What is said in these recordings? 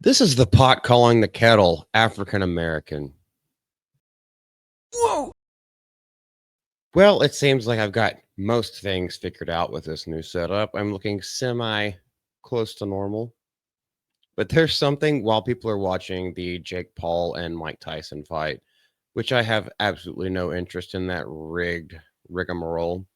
This is the pot calling the kettle African American. Whoa! Well, it seems like I've got most things figured out with this new setup. I'm looking semi close to normal. But there's something while people are watching the Jake Paul and Mike Tyson fight, which I have absolutely no interest in that rigged rigmarole.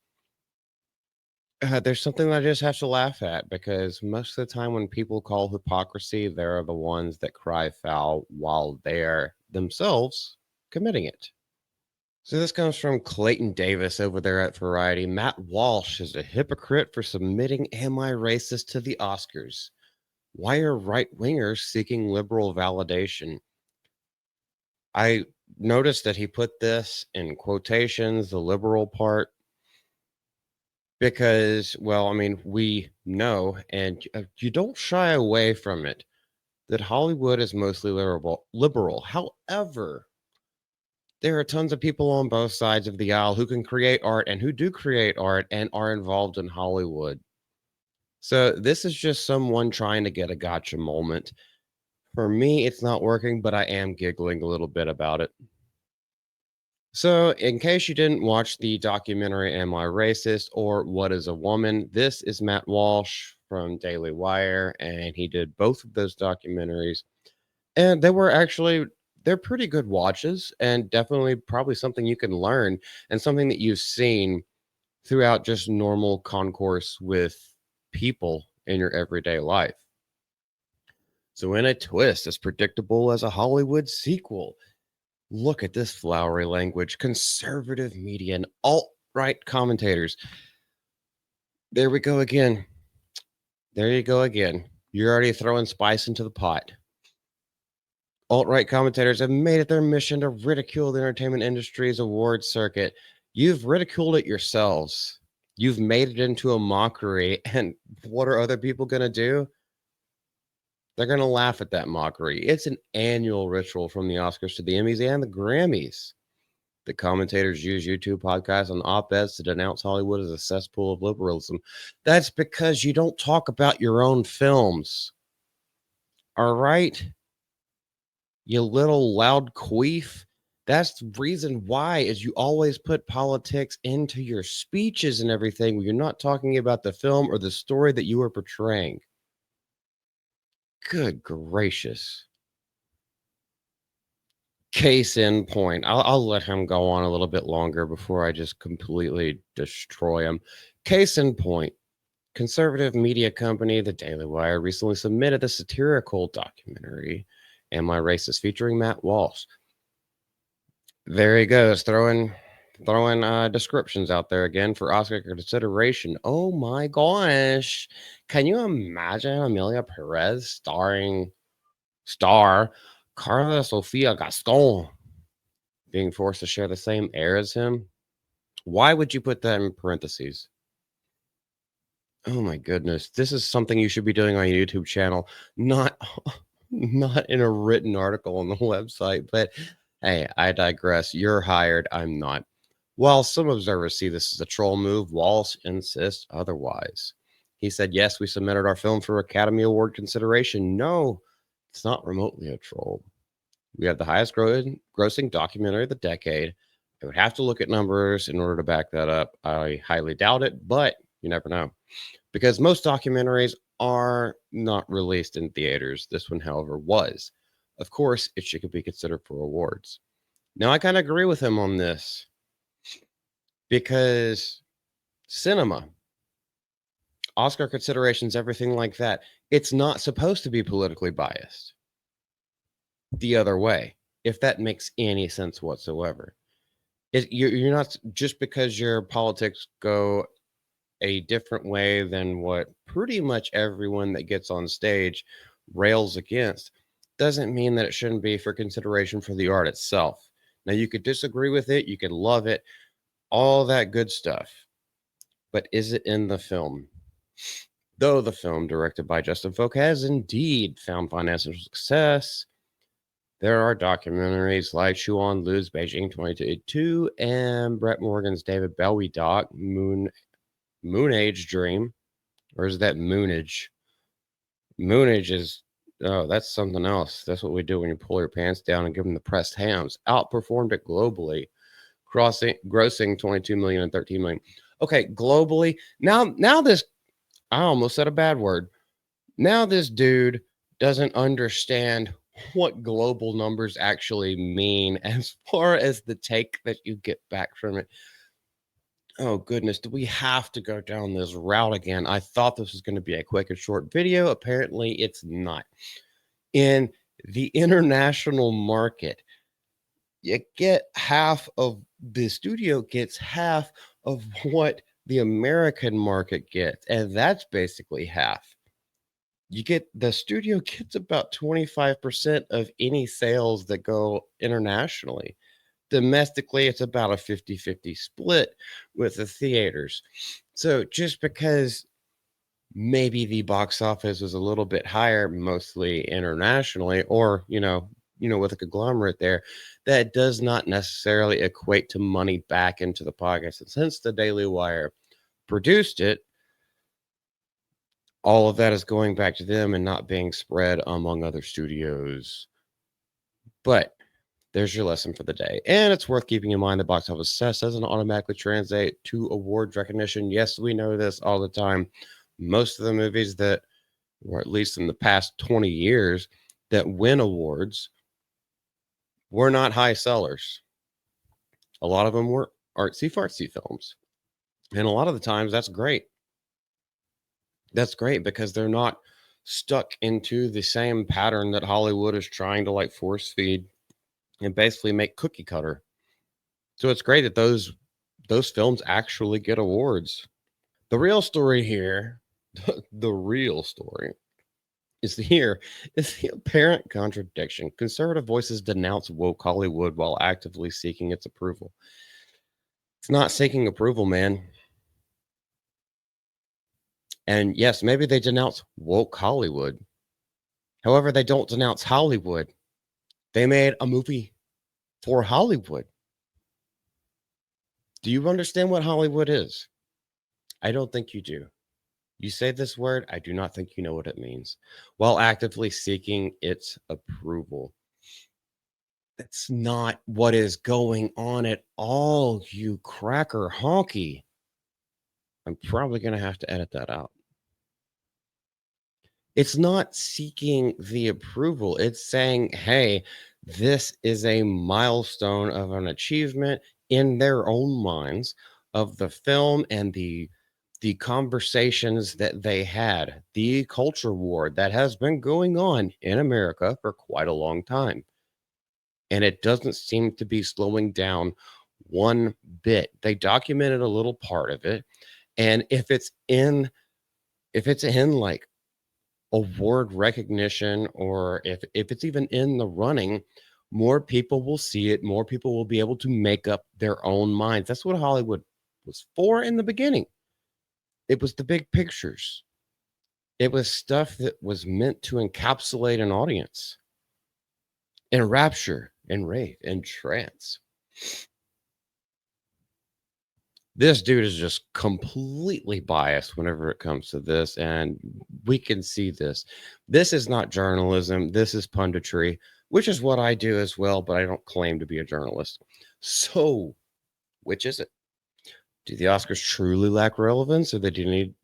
There's something that I just have to laugh at because most of the time when people call hypocrisy, they're the ones that cry foul while they're themselves committing it. So this comes from Clayton Davis over there at Variety. Matt Walsh is a hypocrite for submitting Am I Racist to the Oscars. Why are right wingers seeking liberal validation? I noticed that he put this in quotations, the liberal part, because, well, I mean, we know, and you don't shy away from it, that Hollywood is mostly liberal. However, there are tons of people on both sides of the aisle who can create art and who do create art and are involved in Hollywood. So this is just someone trying to get a gotcha moment. For me, it's not working, but I am giggling a little bit about it. So, in case you didn't watch the documentary Am I Racist or What is a Woman, this is Matt Walsh from Daily Wire, and he did both of those documentaries. And they're pretty good watches and definitely probably something you can learn and something that you've seen throughout just normal concourse with people in your everyday life. So, in a twist as predictable as a Hollywood sequel, look at this flowery language, conservative media and alt-right commentators. There we go again. There you go again. You're already throwing spice into the pot. Alt-right commentators have made it their mission to ridicule the entertainment industry's award circuit. You've ridiculed it yourselves. You've made it into a mockery. And what are other people going to do? They're going to laugh at that mockery. It's an annual ritual from the Oscars to the Emmys and the Grammys. The commentators use YouTube podcasts and op-eds to denounce Hollywood as a cesspool of liberalism. That's because you don't talk about your own films. All right? You little loud queef. That's the reason why is you always put politics into your speeches and everything when you're not talking about the film or the story that you are portraying. Good gracious. Case in point. I'll let him go on a little bit longer before I just completely destroy him. Case in point. Conservative media company The Daily Wire recently submitted a satirical documentary, Am I Racist, featuring Matt Walsh. There he goes, throwing descriptions out there again for Oscar consideration. Oh my gosh. Can you imagine Amelia Perez star Carla Sofia Gaston being forced to share the same air as him? Why would you put that in parentheses? Oh my goodness. This is something you should be doing on your YouTube channel, not not in a written article on the website, but hey, I digress. You're hired, I'm not. While some observers see this as a troll move, Walsh insists otherwise. He said, "Yes, we submitted our film for Academy Award consideration. No, it's not remotely a troll. We have the highest grossing documentary of the decade. I would have to look at numbers in order to back that up. I highly doubt it, but you never know." Because most documentaries are not released in theaters. This one, however, was. Of course, it should be considered for awards. Now, I kind of agree with him on this because cinema, Oscar considerations, everything like that, it's not supposed to be politically biased the other way, if that makes any sense whatsoever. You're not just because your politics go a different way than what pretty much everyone that gets on stage rails against, doesn't mean that it shouldn't be for consideration for the art itself. Now, you could disagree with it, you could love it, all that good stuff, but is it in the film? Though the film, directed by Justin Folk, has indeed found financial success, there are documentaries like Chuan Lu's Beijing 2022 and Brett Morgan's David Bowie doc, Moon Age Dream, or is that Moonage? Moonage is Oh, that's something else. That's what we do when you pull your pants down and give them the pressed hams. Outperformed it globally, grossing 22 million and 13 million. Okay, globally. Now this I almost said a bad word. Now this dude doesn't understand what global numbers actually mean as far as the take that you get back from it. Oh goodness, do we have to go down this route again? I thought this was going to be a quick and short video. Apparently, it's not. In the international market, you get half of the studio gets half of what the American market gets, and that's basically half. You get the studio gets about 25% of any sales that go internationally. Domestically, it's about a 50-50 split with the theaters. So just because maybe the box office was a little bit higher, mostly internationally, or with a conglomerate there, that does not necessarily equate to money back into the pockets. And since the Daily Wire produced it, all of that is going back to them and not being spread among other studios. But there's your lesson for the day. And it's worth keeping in mind that box office success doesn't automatically translate to awards recognition. Yes, we know this all the time. Most of the movies that, or at least in the past 20 years, that win awards were not high sellers. A lot of them were artsy fartsy films. And a lot of the times that's great. That's great because they're not stuck into the same pattern that Hollywood is trying to like force feed and basically make cookie cutter. So it's great that those films actually get awards. The real story here, the real story is the apparent contradiction. Conservative voices denounce woke Hollywood while actively seeking its approval. It's not seeking approval, man. And yes, maybe they denounce woke Hollywood. However, they don't denounce Hollywood. They made a movie for Hollywood. Do you understand what Hollywood is? I don't think you do. You say this word, I do not think you know what it means. While actively seeking its approval. That's not what is going on at all, you cracker honky. I'm probably going to have to edit that out. It's not seeking the approval. It's saying, hey, this is a milestone of an achievement in their own minds of the film and the conversations that they had, the culture war that has been going on in America for quite a long time. And it doesn't seem to be slowing down one bit. They documented a little part of it. And if it's in like award recognition, or if it's even in the running, more people will see it, more people will be able to make up their own minds. That's what Hollywood was for in the beginning. It was the big pictures. It was stuff that was meant to encapsulate an audience in rapture and rave and trance. This dude is just completely biased whenever it comes to this, and we can see this. This is not journalism. This is punditry, which is what I do as well, but I don't claim to be a journalist. So, which is it? Do the Oscars truly lack relevance, or do you need?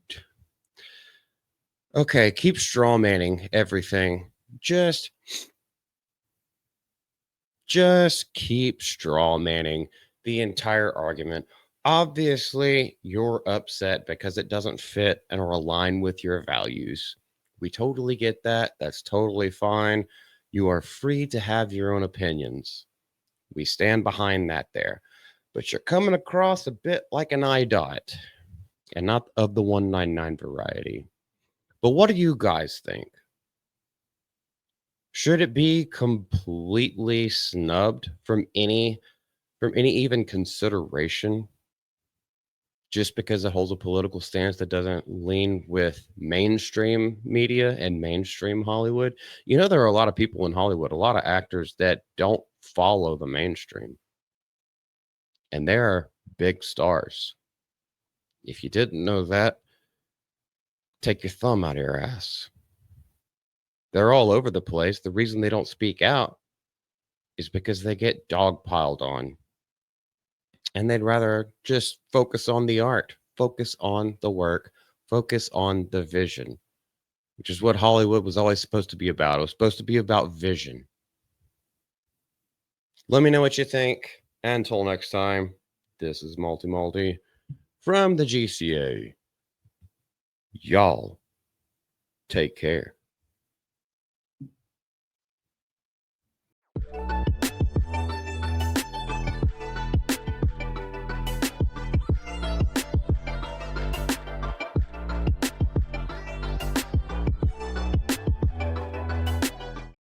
Okay, keep straw manning everything. Just keep straw manning the entire argument. Obviously, you're upset because it doesn't fit and or align with your values. We totally get that. That's totally fine. You are free to have your own opinions. We stand behind that there. But you're coming across a bit like an IDOT and not of the 199 variety. But what do you guys think? Should it be completely snubbed from any even consideration just because it holds a political stance that doesn't lean with mainstream media and mainstream Hollywood? There are a lot of people in Hollywood, a lot of actors that don't follow the mainstream, and they are big stars. If you didn't know that, take your thumb out of your ass. They're all over the place. The reason they don't speak out is because they get dogpiled on, and they'd rather just focus on the art, focus on the work, focus on the vision, which is what Hollywood was always supposed to be about. It was supposed to be about vision. Let me know what you think. Until next time, this is Multi from the GCA. Y'all take care.